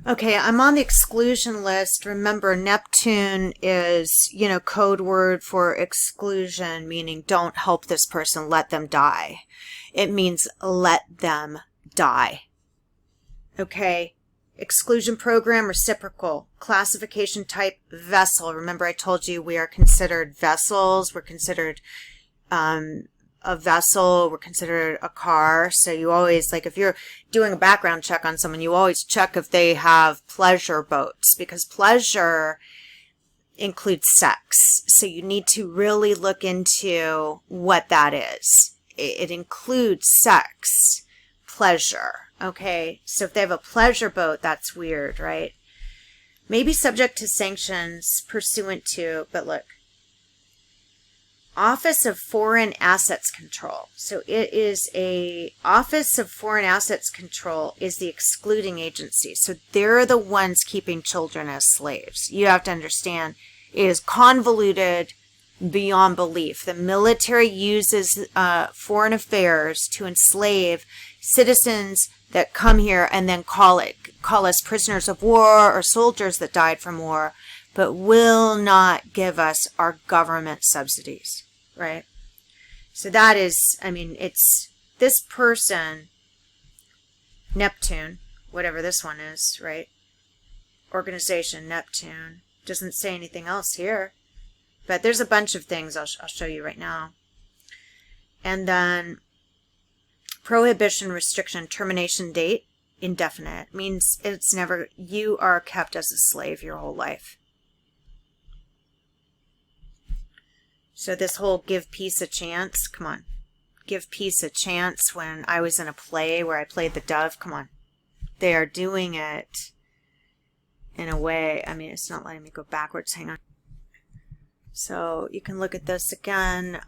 Okay, I'm on the exclusion list. Remember, Neptune is, code word for exclusion, meaning don't help this person, let them die. It means let them die. Okay, exclusion program, reciprocal, classification type, vessel. Remember I told you we are considered vessels. We're considered a vessel, we're considered a car. So you always, like if you're doing a background check on someone, you always check if they have pleasure boats, because pleasure includes sex. So you need to really look into what that is. It includes sex, pleasure. Okay, so if they have a pleasure boat, that's weird, right? Maybe subject to sanctions pursuant to, but look, Office of Foreign Assets Control. So it is a Office of Foreign Assets Control is the excluding agency. So they're the ones keeping children as slaves. You have to understand it is convoluted beyond belief. The military uses foreign affairs to enslave citizens that come here and then call us prisoners of war or soldiers that died from war, but will not give us our government subsidies, right? So that is, it's this person, Neptune, whatever this one is, right? Organization, Neptune. Doesn't say anything else here, but there's a bunch of things I'll show you right now. And then prohibition, restriction, termination date, indefinite. Means it's never, you are kept as a slave your whole life. So this whole give peace a chance, come on. Give peace a chance. When I was in a play where I played the dove, come on. They are doing it in a way, it's not letting me go backwards, hang on. So you can look at this again.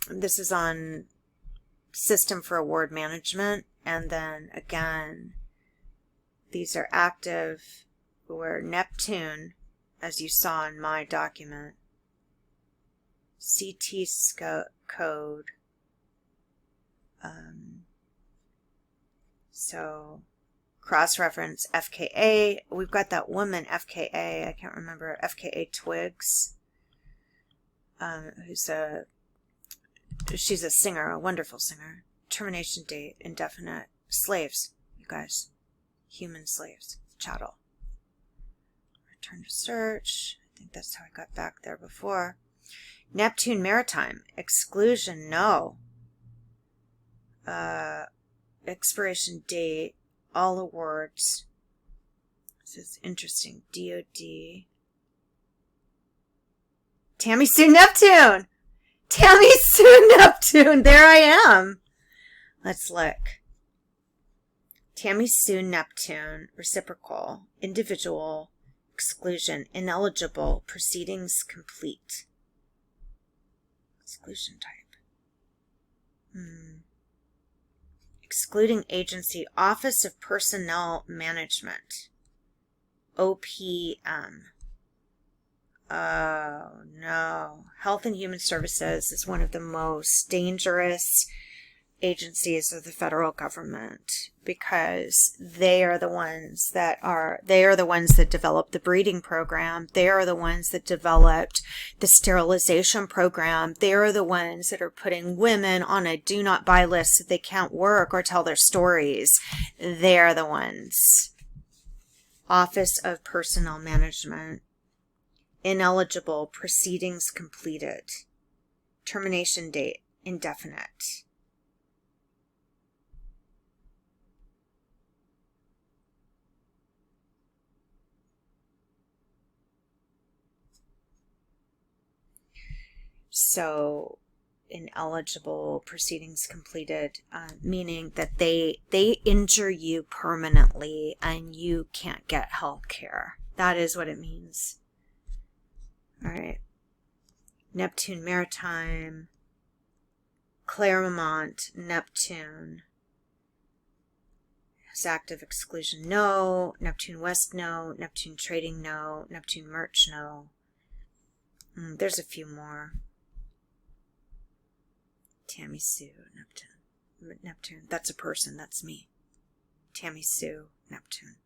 This is on System for Award Management. And then again, these are active where Neptune, as you saw in my document, CT code. So cross-reference FKA. We've got that woman FKA. I can't remember. FKA Twigs. She's a singer, a wonderful singer. Termination date, indefinite. Slaves, you guys. Human slaves. Chattel. Return to search. I think that's how I got back there before. Neptune Maritime. Exclusion, no. Expiration date. All awards. This is interesting. DOD. Tammy Sue Neptune! Tammy Sue Neptune! There I am! Let's look. Tammy Sue Neptune. Reciprocal. Individual. Exclusion. Ineligible. Proceedings complete. Exclusion type. Excluding agency. Office of Personnel Management. OPM. Oh, no. Health and Human Services is one of the most dangerous agencies of the federal government, because they are the ones that developed the breeding program. They are the ones that developed the sterilization program. They are the ones that are putting women on a do not buy list so they can't work or tell their stories. They are the ones. Office of Personnel Management. Ineligible. Proceedings completed. Termination date, indefinite. So, ineligible, proceedings completed, meaning that they injure you permanently and you can't get health care. That is what it means. All right. Neptune Maritime, Claremont, Neptune. Has active exclusion, no. Neptune West, no. Neptune Trading, no. Neptune Merch, no. There's a few more. Tammy Sue Neptune. That's a person. That's me. Tammy Sue Neptune.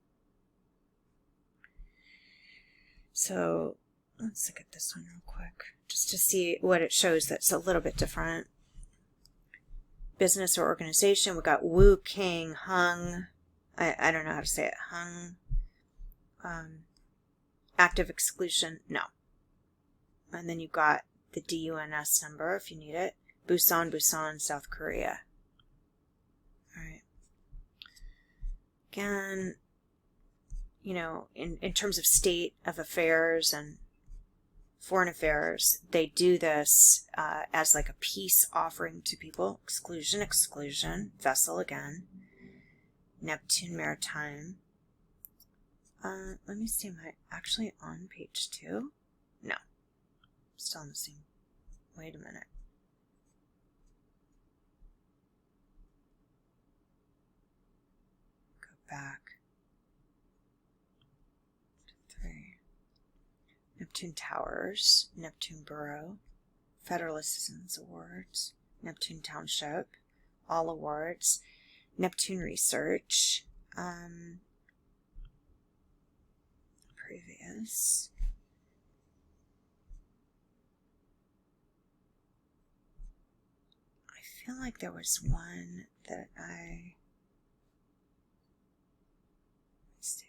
So let's look at this one real quick, just to see what it shows that's a little bit different. Business or organization, we got Wu, King, Hung. I don't know how to say it. Hung. Active exclusion, no. And then you got the DUNS number if you need it. Busan, South Korea. All right. Again, you know, in terms of state of affairs and foreign affairs, they do this as like a peace offering to people. Exclusion. Vessel again. Neptune Maritime. Let me see, am I actually on page 2? No. Still on the same. Wait a minute. Go back. 3. Neptune Towers, Neptune Borough, Federal Assistance Awards, Neptune Township, all awards, Neptune Research, previous. I feel like there was one that let's see.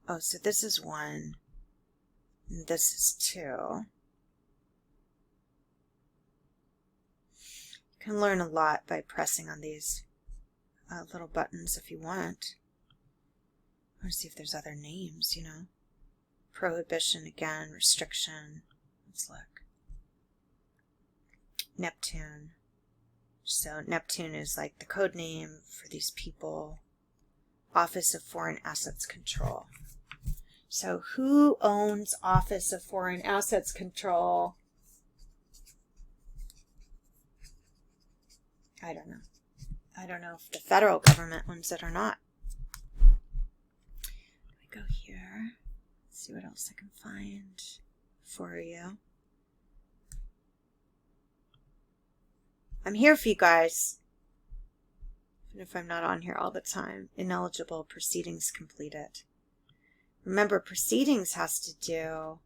Oh, so this is 1. And this is 2. You can learn a lot by pressing on these little buttons if you want. I want to see if there's other names, you know. Prohibition again, restriction. Let's look. Neptune. So Neptune is like the code name for these people. Office of Foreign Assets Control. So who owns Office of Foreign Assets Control? I don't know. I don't know if the federal government owns it or not. Let me go here. Let's see what else I can find for you. I'm here for you guys. Even if I'm not on here all the time. Ineligible proceedings completed. Remember, proceedings has to do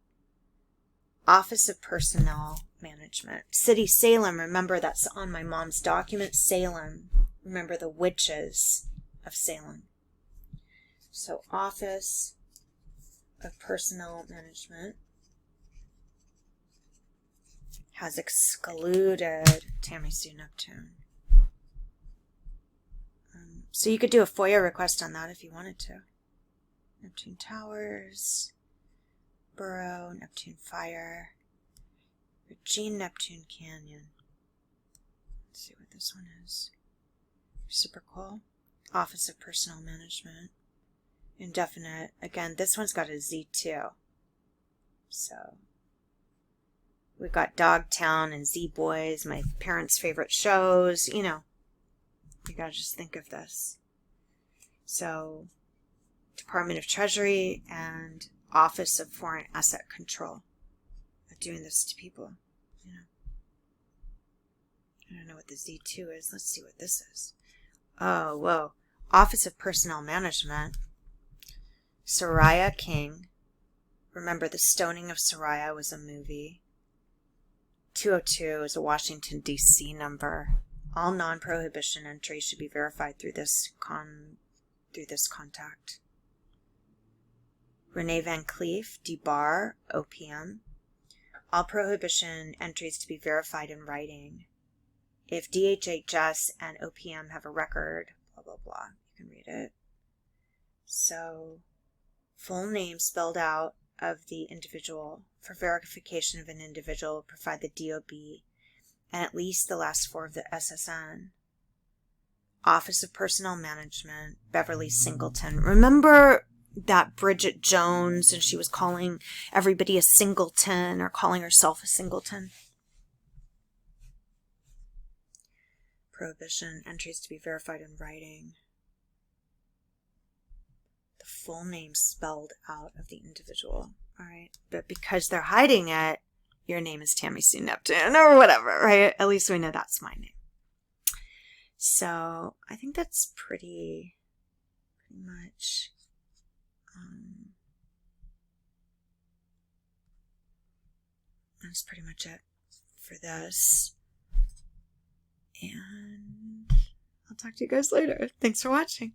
Office of Personnel Management. City Salem, remember that's on my mom's document. Salem, remember the witches of Salem. So Office of Personnel Management has excluded Tammy Sue Neptune. So you could do a FOIA request on that if you wanted to. Neptune Towers, Borough, Neptune Fire, Regine Neptune Canyon. Let's see what this one is. Reciprocal, Office of Personnel Management, indefinite. Again, this one's got a Z too. So we've got Dogtown and Z Boys, my parents' favorite shows. You know, you gotta just think of this. So Department of Treasury and Office of Foreign Asset Control are doing this to people, you know. I don't know what the Z2 is. Let's see what this is. Oh, whoa. Office of Personnel Management. Soraya King. Remember, the stoning of Soraya was a movie. 202 is a Washington, D.C. number. All non-prohibition entries should be verified through this contact. Renee Van Cleef, DBAR, OPM. All prohibition entries to be verified in writing. If DHHS and OPM have a record, blah, blah, blah. You can read it. So, full name spelled out of the individual. For verification of an individual, provide the DOB and at least the last 4 of the SSN. Office of Personnel Management, Beverly Singleton. Remember that Bridget Jones, and she was calling everybody a singleton or calling herself a singleton? Prohibition, entries to be verified in writing. The full name spelled out of the individual. All right. But because they're hiding it, your name is Tammy Sue Neptune or whatever, right? At least we know that's my name. So I think that's pretty much that's pretty much it for this. And I'll talk to you guys later. Thanks for watching.